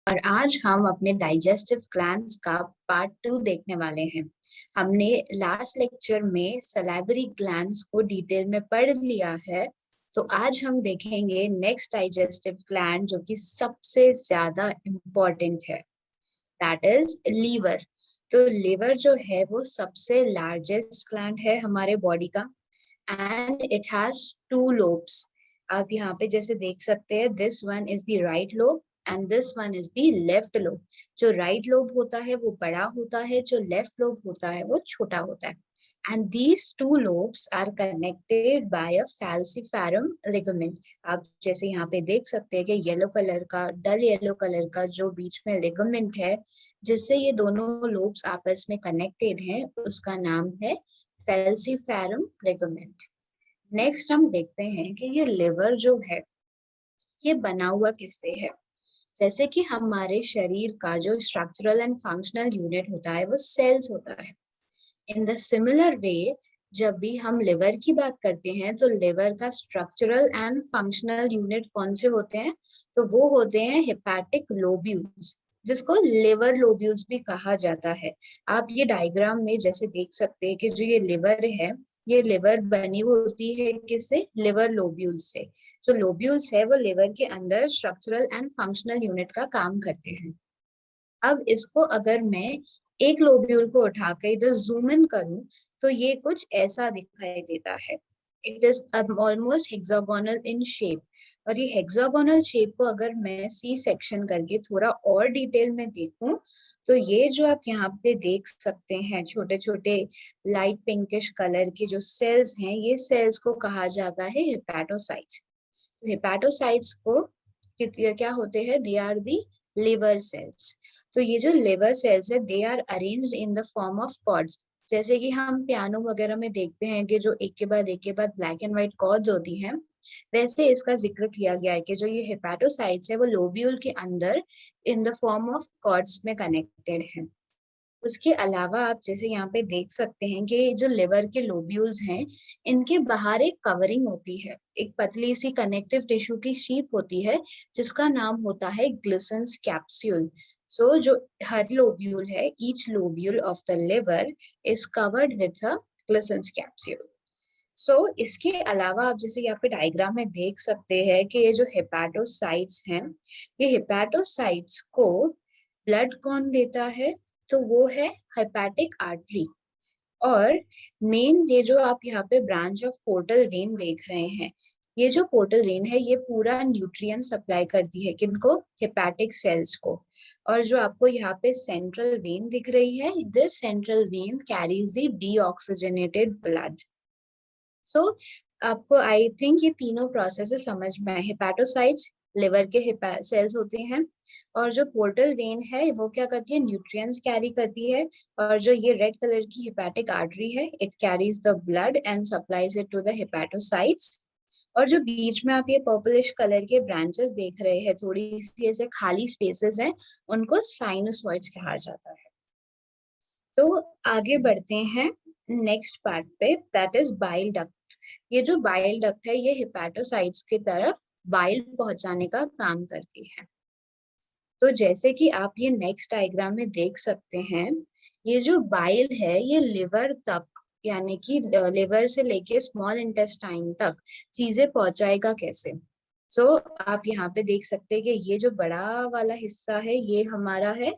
और आज हम अपने डाइजेस्टिव ग्लैंड्स का पार्ट 2 देखने वाले हैं। हमने लास्ट लेक्चर में सलाइवरी ग्लैंड्स को डिटेल में पढ़ लिया है, तो आज हम देखेंगे नेक्स्ट डाइजेस्टिव ग्लैंड जो कि सबसे ज्यादा इम्पोर्टेंट है, दैट इज लीवर। तो लीवर जो है वो सबसे लार्जेस्ट ग्लैंड है हमारे बॉडी का and it has two lobes. आप यहाँ पे जैसे देख सकते हैं, this one is the right lobe and this one is the left lobe. जो राइट लोब होता है वो बड़ा होता है, जो लेफ्ट लोब होता है वो छोटा होता है। And these two lobes are connected by a falciform ligament. आप जैसे यहाँ पे देख सकते हैं कि येलो कलर का, डल येलो कलर का जो बीच में लिगामेंट है जिससे ये दोनों लोब्स आपस में कनेक्टेड हैं, उसका नाम है फैल्सीफेरम लिगामेंट। नेक्स्ट हम देखते हैं कि ये लिवर जो है ये बना हुआ किससे है। जैसे कि हमारे शरीर का जो स्ट्रक्चरल एंड फंक्शनल यूनिट होता है वो सेल्स होता है। इन द सिमिलर वे, जब भी हम लिवर की बात करते हैं तो लिवर का स्ट्रक्चरल एंड फंक्शनल यूनिट कौन से होते हैं, तो वो होते हैं हेपेटिक लोब्यूल्स, जिसको लिवर लोब्यूल्स भी कहा जाता है। आप ये डायग्राम में जैसे देख सकते हैं कि जो ये लिवर है, ये लिवर बनी हुई होती है किससे, लिवर लोब्यूल्स से। जो लोब्यूल्स है वो लिवर के अंदर स्ट्रक्चरल एंड फंक्शनल यूनिट का काम करते हैं। अब इसको अगर मैं एक लोब्यूल को उठा के इधर जूम इन करूं तो ये कुछ ऐसा दिखाई देता है। It is almost hexagonal in shape. और ये हेक्सागोनल शेप को अगर मैं सी सेक्शन करके थोड़ा और डिटेल में देखूं तो ये जो आप यहाँ पे देख सकते हैं छोटे छोटे लाइट पिंकिश कलर के जो सेल्स हैं, ये सेल्स को कहा जाता है हेपेटोसाइट्स। हेपेटोसाइट्स को क्या होते हैं, they are the liver cells. तो ये जो लिवर सेल्स है they are arranged in the form of cords. जैसे कि हम पियानो वगैरह में देखते हैं कि जो एक के बाद ब्लैक एंड व्हाइट कॉर्ड्स होती हैं, वैसे इसका जिक्र किया गया है कि जो ये हेपेटोसाइट्स है वो लोब्यूल के अंदर in the form of cords में कनेक्टेड है। उसके अलावा आप जैसे यहाँ पे देख सकते हैं कि जो लिवर के लोब्यूल्स हैं, इनके बाहर एक कवरिंग होती है, एक पतली सी कनेक्टिव टिश्यू की शीट होती है जिसका नाम होता है ग्लिसन्स कैप्सूल। सो जो हर लोब्यूल है, each lobule of the liver is covered with a Glisson's capsule. So इसके अलावा आप जैसे यहाँ पे डायग्राम में देख सकते हैं कि ये जो हेपेटोसाइट्स हैं, ये हेपेटोसाइट्स को ब्लड कौन देता है, तो वो है हेपेटिक आर्टरी। और मेन ये जो आप यहाँ पे ब्रांच ऑफ पोर्टल वेन देख रहे हैं, ये जो पोर्टल वेन है ये पूरा न्यूट्रिएंट सप्लाई करती है किनको, हेपेटिक सेल्स को। और जो आपको यहाँ पे सेंट्रल वेन दिख रही है, this central vein carries the deoxygenated blood. So आपको आई थिंक ये तीनों प्रोसेसेस समझ में आए। हेपेटोसाइट्स लिवर के सेल्स होते हैं, और जो पोर्टल वेन है वो क्या करती है, न्यूट्रिएंट्स कैरी करती है। और जो ये रेड कलर की हेपेटिक आर्टरी है, it carries the blood and supplies it to the hepatocytes. और जो बीच में आप ये पर्पलिश कलर के ब्रांचेस देख रहे हैं, थोड़ी सी ऐसे खाली स्पेसेस हैं, उनको साइनोसॉइड्स कहा जाता है। तो आगे बढ़ते हैं नेक्स्ट पार्ट पे, दैट इज बाइल डक्ट। ये जो बाइल डक्ट है ये हेपेटोसाइट्स की तरफ बाइल पहुंचाने का काम करती है। तो जैसे कि आप ये नेक्स्ट डायग्राम में देख सकते हैं, ये जो बाइल है ये लिवर तक, यानी कि लिवर से लेके स्मॉल इंटेस्टाइन तक चीजें पहुंचाएगा कैसे। आप यहाँ पे देख सकते हैं कि ये जो बड़ा वाला हिस्सा है ये हमारा है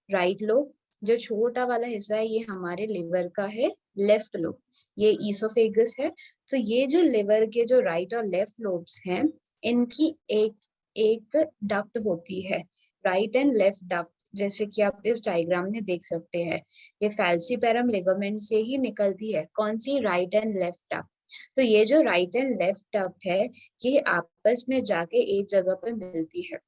राइट लोब, जो छोटा वाला हिस्सा है ये हमारे लिवर का है लेफ्ट लोब, ये ईसोफेगस है। तो ये जो लिवर के जो राइट और लेफ्ट लोब्स हैं, इनकी एक एक डक्ट होती है, राइट एंड लेफ्ट डक्ट, जैसे कि आप इस डायग्राम में देख सकते हैं। ये फैल्सीपेरम लिगामेंट से ही निकलती है, कौन सी, राइट एंड लेफ्ट डक्ट। तो ये जो राइट एंड लेफ्ट डक्ट है ये आपस में जाके एक जगह पे मिलती है।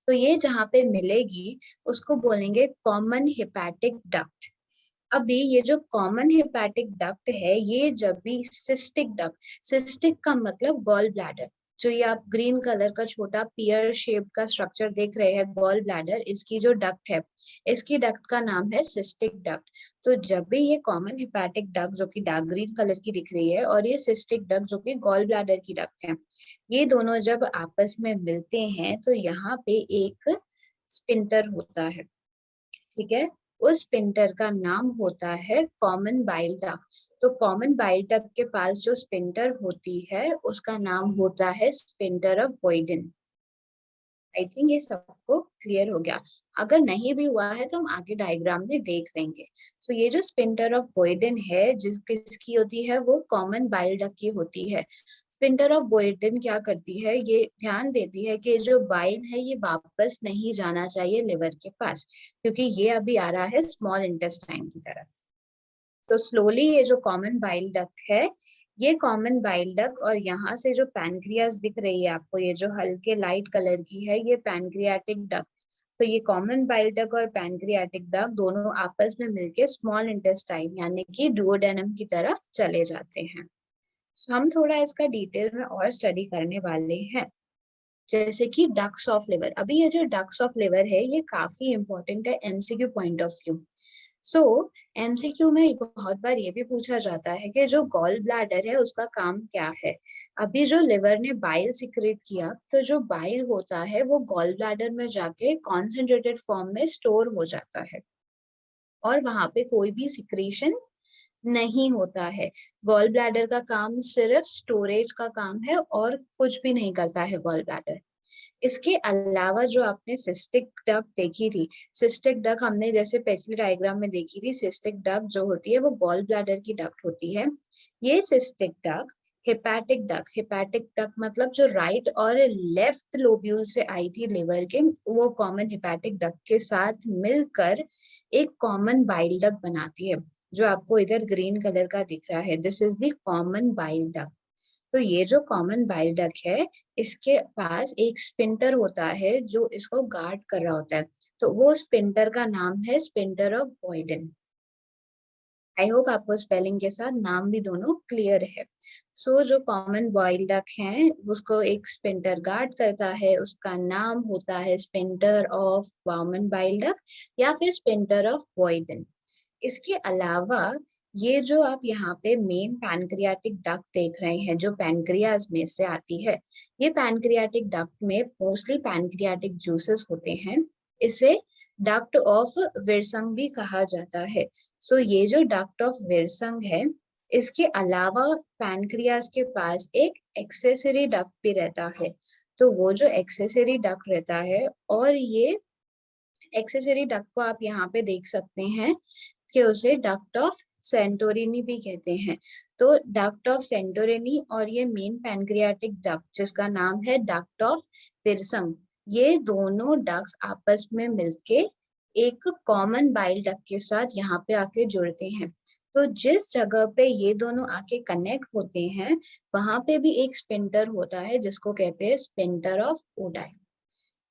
तो ये जहाँ पे मिलेगी उसको बोलेंगे कॉमन हेपेटिक डक्ट। अभी ये जो कॉमन हेपेटिक डक्ट है ये जब भी सिस्टिक डक्ट, सिस्टिक का मतलब गॉल ब्लैडर, जो ये आप ग्रीन कलर का छोटा पियर शेप का स्ट्रक्चर देख रहे हैं गॉल ब्लैडर, इसकी जो डक्ट है इसकी डक्ट का नाम है सिस्टिक डक्ट। तो जब भी ये कॉमन हेपेटिक डक्ट जो कि डार्क ग्रीन कलर की दिख रही है और ये सिस्टिक डक्ट जो कि गॉल ब्लैडर की डक्ट है, ये दोनों जब आपस में मिलते हैं तो यहाँ पे एक स्पिंटर होता है, ठीक है, उस स्पिंटर का नाम होता है कॉमन बाइल डक्ट। तो कॉमन बाइल डक्ट के पास जो स्पिंटर होती है उसका नाम होता है स्पिंटर ऑफ बॉयडन। आई थिंक ये सबको क्लियर हो गया। अगर नहीं भी हुआ है तो हम आगे डायग्राम में देख लेंगे। सो ये जो स्पिंटर ऑफ बॉयडन है जिस किसकी होती है, वो कॉमन बाइल डक्ट की होती है। स्पिंटर ऑफ बॉयडन क्या करती है, ये ध्यान देती है कि जो बाइल है ये वापस नहीं जाना चाहिए लिवर के पास, क्योंकि ये अभी आ रहा है स्मॉल इंटेस्टाइन की तरफ। तो स्लोली ये जो कॉमन बाइल डक्ट है, ये कॉमन बाइल डक्ट और यहाँ से जो पैनक्रियास दिख रही है आपको, ये जो हल्के लाइट कलर की है, ये पैनक्रियाटिक डक्ट। तो ये कॉमन बाइल डक्ट और पैनक्रियाटिक डक्ट दोनों आपस में मिलके स्मॉल इंटेस्टाइन यानी कि डुओडेनम की तरफ चले जाते हैं। हम थोड़ा इसका डिटेल में और स्टडी करने वाले हैं, जैसे कि डक्ट्स ऑफ लिवर। अभी ये जो डक्ट्स ऑफ लिवर है ये काफी इंपॉर्टेंट है MCQ point of view. So MCQ में बहुत बार ये भी पूछा जाता है कि जो गॉल ब्लैडर है उसका काम क्या है। अभी जो लिवर ने बाइल सिक्रेट किया, तो जो बाइल होता है वो गॉल ब्लैडर में जाके कॉन्सेंट्रेटेड फॉर्म में स्टोर हो जाता है और वहां पे कोई भी सिक्रेशन नहीं होता है। गॉल ब्लैडर का काम सिर्फ स्टोरेज का काम है और कुछ भी नहीं करता है गॉल ब्लैडर। इसके अलावा जो आपने सिस्टिक डक्ट देखी थी, सिस्टिक डक्ट हमने जैसे पिछले डायग्राम में देखी थी, सिस्टिक डक्ट जो होती है वो गॉल ब्लैडर की डक्ट होती है। ये सिस्टिक डक्ट हेपेटिक डक्ट मतलब जो राइट और लेफ्ट लोब्यूल से आई थी लिवर के, वो कॉमन हेपेटिक डक्ट के साथ मिलकर एक कॉमन बाइल डक्ट बनाती है, जो आपको इधर ग्रीन कलर का दिख रहा है। This is the common bile duct. तो ये जो कॉमन बाइल डक्ट है, इसके पास एक स्पिंटर होता है जो इसको गार्ड कर रहा होता है। तो वो स्पिंटर का नाम है स्पिंटर ऑफ बॉयडन। आई होप आपको स्पेलिंग के साथ नाम भी दोनों क्लियर है। सो जो कॉमन बाइल डक्ट है उसको एक स्पिंटर गार्ड करता है, उसका नाम होता है sphincter of common bile duct या फिर स्पिंटर ऑफ बॉयडन। इसके अलावा ये जो आप यहाँ पे मेन पैनक्रियाटिक डक्ट देख रहे हैं जो पैनक्रियाज में से आती है, ये पैनक्रियाटिक डक्ट में मोस्टली पैनक्रियाटिक जूसेस होते हैं। इसे डक्ट ऑफ विरसंग भी कहा जाता है। सो ये जो डक्ट ऑफ विरसंग है, इसके अलावा पैनक्रियाज के पास एक एक्सेसरी डक्ट भी रहता है। तो वो जो एक्सेसरी डक्ट रहता है, और ये एक्सेसरी डक्ट को आप यहाँ पे देख सकते हैं कि उसे डक्ट ऑफ सेंटोरिनी भी कहते हैं। तो डक्ट ऑफ सेंटोरिनी और ये मेन पैनक्रियाटिक डक्ट जिसका नाम है डक्ट ऑफ विरसंग, ये दोनों डक्ट्स आपस में मिलके एक कॉमन बाइल डक्ट के साथ यहाँ पे आके जुड़ते हैं। तो जिस जगह पे ये दोनों आके कनेक्ट होते हैं वहां पे भी एक स्पिंटर होता है जिसको कहते हैं स्पिंटर ऑफ ओडाई।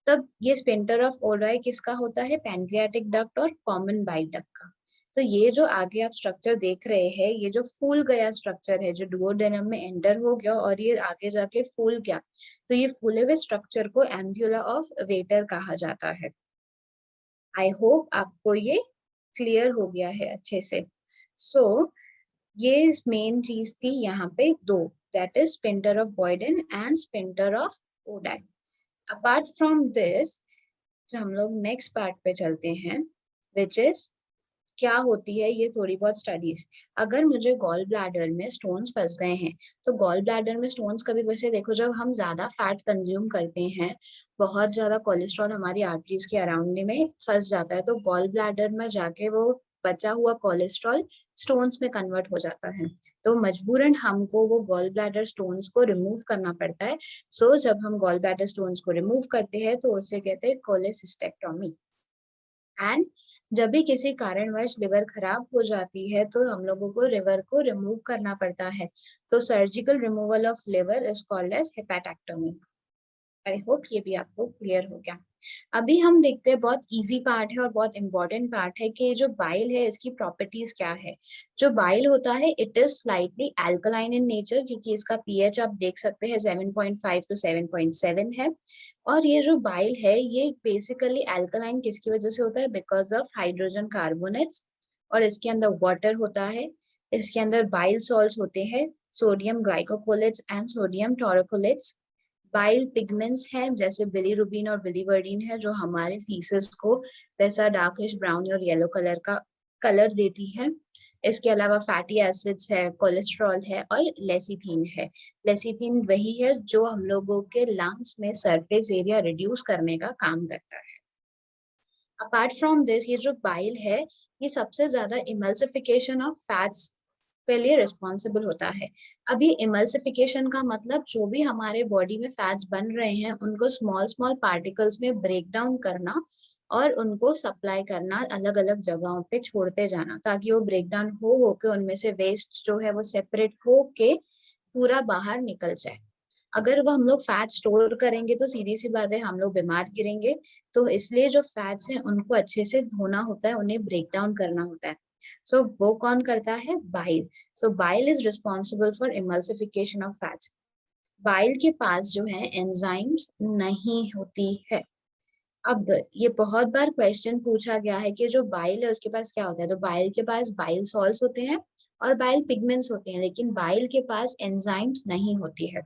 तब ये स्पिंटर ऑफ ओडाई किसका होता है, पैनक्रियाटिक डक्ट और कॉमन बाइल डक्ट का। तो ये जो आगे आप स्ट्रक्चर देख रहे हैं, ये जो फूल गया स्ट्रक्चर है जो डुओडेनम में एंटर हो गया और ये आगे जाके फूल गया, तो ये फूले हुए स्ट्रक्चर को एम्ब्यूला ऑफ वेटर कहा जाता है। आई होप आपको ये क्लियर हो गया है अच्छे से। सो ये मेन चीज थी यहाँ पे दो, that is sphincter of बॉयडन and sphincter of Oddi. Apart from this हम लोग नेक्स्ट पार्ट पे चलते हैं, विच इज क्या होती है ये थोड़ी बहुत स्टडीज। अगर मुझे गॉल ब्लैडर में स्टोन्स फंस गए हैं, तो गॉल ब्लैडर में स्टोन्स कभी वैसे देखो जब हम ज्यादा फैट कंज्यूम करते हैं, बहुत ज्यादा कोलेस्ट्रॉल हमारी आर्टरीज के अराउंड में फंस जाता है, तो गॉल ब्लैडर में जाके वो बचा हुआ कोलेस्ट्रॉल स्टोन्स में कन्वर्ट हो जाता है। तो मजबूरन हमको वो गॉल ब्लैडर स्टोन्स को रिमूव करना पड़ता है। सो जब हम गॉल ब्लैडर स्टोन्स को रिमूव करते हैं तो उसे कहते हैं कोलेसिस्टेक्टोमी। एंड जब भी किसी कारणवश लिवर खराब हो जाती है तो हम लोगों को लिवर को रिमूव करना पड़ता है। तो surgical removal of liver is called as hepatectomy. I hope ये भी आपको क्लियर हो गया। अभी हम देखते हैं, बहुत इजी पार्ट है और बहुत इंपॉर्टेंट पार्ट है कि जो बाइल है इसकी प्रॉपर्टीज क्या है। जो बाइल होता है it is slightly alkaline in nature, क्योंकि इसका पीएच आप देख सकते हैं 7.5 to 7.7 है। और ये जो बाइल है ये बेसिकली एल्कलाइन किसकी वजह से होता है, बिकॉज ऑफ हाइड्रोजन कार्बोनेट्स। और इसके अंदर वाटर होता है, इसके अंदर बाइल सॉल्ट्स होते हैं, sodium glycocholates and sodium taurocholates. Bile pigments हैं जैसे बिलीरुबिन और बिलीवर्डिन है जो हमारे फीसेस को वैसा डार्किश ब्राउन और येलो कलर का कलर देती है। इसके अलावा फैटी एसिड्स है, कोलेस्ट्रॉल है और लेसिथिन है। लेसिथिन वही है जो हम लोगों के लंग्स में सरफेस एरिया रिड्यूस करने का काम करता है। अपार्ट फ्रॉम दिस, ये जो बाइल है ये सबसे ज्यादा इमल्सिफिकेशन ऑफ फैट्स के लिए रिस्पॉन्सिबल होता है। अभी इमल्सिफिकेशन का मतलब जो भी हमारे बॉडी में फैट्स बन रहे हैं उनको स्मॉल स्मॉल पार्टिकल्स में ब्रेक डाउन करना और उनको सप्लाई करना अलग अलग जगहों पे छोड़ते जाना, ताकि वो ब्रेक डाउन हो के उनमें से वेस्ट जो है वो सेपरेट हो के पूरा बाहर निकल जाए। अगर वो हम लोग फैट स्टोर करेंगे तो सीधी सी बात है हम लोग बीमार गिरेंगे। तो इसलिए जो फैट्स हैं उनको अच्छे से धोना होता है, उन्हें ब्रेक डाउन करना होता है। सो वो कौन करता है? Bile. So bile is responsible for emulsification of fats. Bile के पास जो है एंजाइम्स नहीं होती है। अब ये बहुत बार क्वेश्चन पूछा गया है कि जो बाइल है उसके पास क्या होता है, तो बाइल के पास बाइल सॉल्ट्स होते हैं और बाइल पिगमेंट्स होते हैं, लेकिन बाइल के पास एंजाइम्स नहीं होती है।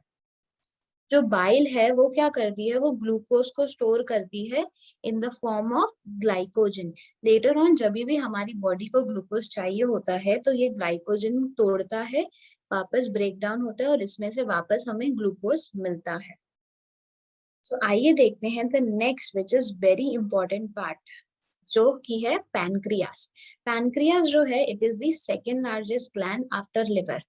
जो बाइल है वो क्या करती है, वो ग्लूकोज को स्टोर करती है इन the form of glycogen. Later on जब भी हमारी बॉडी को ग्लूकोज चाहिए होता है तो ये ग्लाइकोजन तोड़ता है, वापस ब्रेक डाउन होता है और इसमें से वापस हमें ग्लूकोज मिलता है। सो आइए देखते हैं the next which is very important part, जो की है पैनक्रियास। पैनक्रियास जो है it is the second largest gland after liver.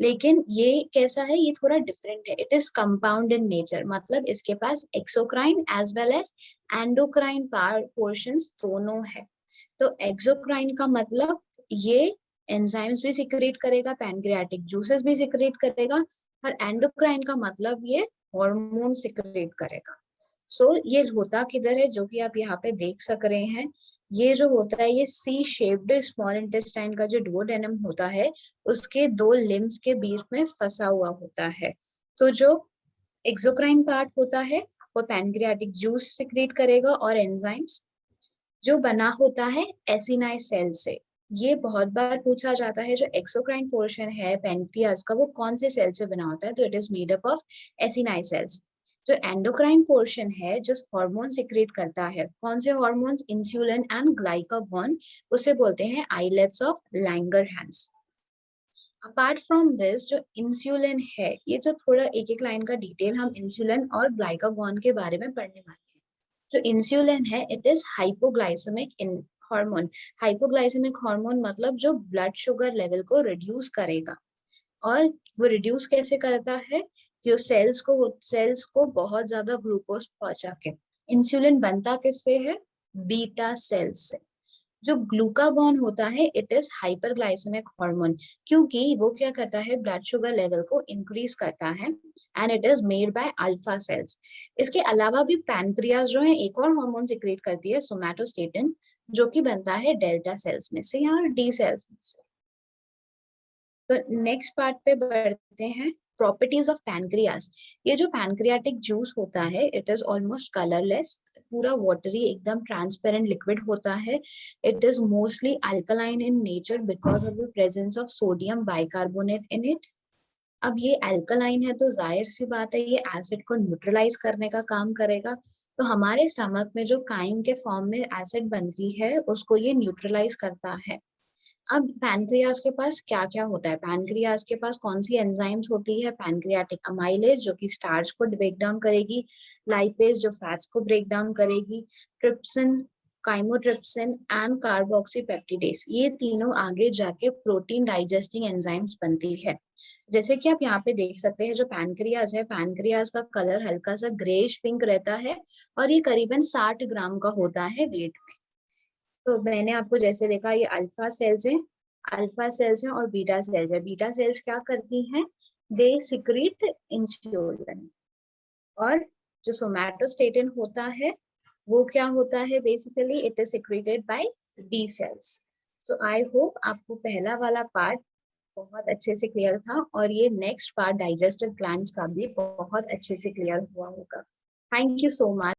लेकिन ये कैसा है, ये थोड़ा डिफरेंट है। It is compound in nature, मतलब इसके पास exocrine as well as endocrine portions दोनों है। तो एक्सोक्राइन का मतलब ये एंजाइम्स भी सिक्रेट करेगा, पैनक्रियाटिक जूसेस भी सिक्रेट करेगा, और एंडोक्राइन का मतलब ये हार्मोन सिक्रेट करेगा। सो ये होता किधर है, जो कि आप यहाँ पे देख सक रहे हैं। ये जो होता है ये सी शेप्ड स्मॉल इंटेस्टाइन का जो डुओडेनम होता है उसके दो लिम्स के बीच में फंसा हुआ होता है। तो जो एक्सोक्राइन पार्ट होता है वो पैनक्रियाटिक जूस सिक्रेट करेगा और एंजाइम्स जो बना होता है एसिनाई सेल से। ये बहुत बार पूछा जाता है जो एक्सोक्राइन पोर्शन है पैनक्रियास का वो कौन से सेल से बना होता है, तो it is made up of acini cells. जो एंडोक्राइन पोर्शन है जो हार्मोन सिक्रेट करता है, कौन से हार्मोन्स? इंसुलिन एंड ग्लाइकागॉन, उसे बोलते हैं islets of Langerhans. Apart from this जो इंसुलिन है, ये जो थोड़ा एक एक लाइन का डिटेल हम इंसुलिन और ग्लाइकागॉन के बारे में पढ़ने वाले हैं। जो इंसुलिन है it is hypoglycemic hormone. Hypoglycemic hormone मतलब जो ब्लड शुगर लेवल को रिड्यूस करेगा। और वो रिड्यूस कैसे करता है? जो सेल्स को बहुत ज्यादा ग्लूकोज पहुंचा के। इंसुलिन बनता किससे है? बीटा सेल्स से। जो ग्लूकागॉन होता है इट इज हाइपरग्लाइसेमिक हार्मोन, क्योंकि वो क्या करता है, ब्लड शुगर लेवल को इंक्रीज करता है, and it is made by alpha cells. इसके अलावा भी पैनक्रियास जो है एक और हार्मोन सिक्रेट करती है, सोमैटोस्टेटिन, जो कि बनता है डेल्टा सेल्स में से या डी सेल्स में से। तो नेक्स्ट पार्ट पे बढ़ते हैं, प्रॉपर्टीज ऑफ पैनक्रियास। ये जो पैनक्रियाटिक जूस होता है इट इज ऑलमोस्ट कलरलेस, पूरा वाटरी एकदम ट्रांसपेरेंट लिक्विड होता है। It is mostly alkaline in nature because of the presence of sodium bicarbonate in it. अब ये अल्कलाइन है तो जाहिर सी बात है ये एसिड को न्यूट्रलाइज करने का काम करेगा। तो हमारे स्टमक में जो काइम के फॉर्म में एसिड बनती है उसको ये न्यूट्रलाइज करता है। अब पैनक्रियास के पास क्या क्या होता है? पैनक्रियास के पास कौन सी एंजाइम्स होती है? पैनक्रियाटिक अमाइलेज जो कि स्टार्च को ब्रेक डाउन करेगी, लाइपेज जो फैट्स को ब्रेक डाउन करेगी, ट्रिप्सिन, काइमोट्रिप्सिन एंड कार्बोक्सीपेप्टिडेस, ये तीनों आगे जाके प्रोटीन डाइजेस्टिंग एंजाइम्स बनती है। जैसे कि आप यहाँ पे देख सकते हैं जो पैनक्रियास है, पैनक्रियास का कलर हल्का सा ग्रेश पिंक रहता है और ये करीबन 60 ग्राम का होता है वेट में। तो मैंने आपको जैसे देखा ये अल्फा सेल्स हैं और बीटा सेल्स है। बीटा सेल्स क्या करती हैं? They secrete insulin. और जो सोमैटोस्टेटिन होता है वो क्या होता है? Basically it is secreted by B cells. So I hope आपको पहला वाला पार्ट बहुत अच्छे से क्लियर था और ये नेक्स्ट पार्ट डाइजेस्टिव ग्लैंड्स का भी बहुत अच्छे से क्लियर हुआ होगा। Thank you so much.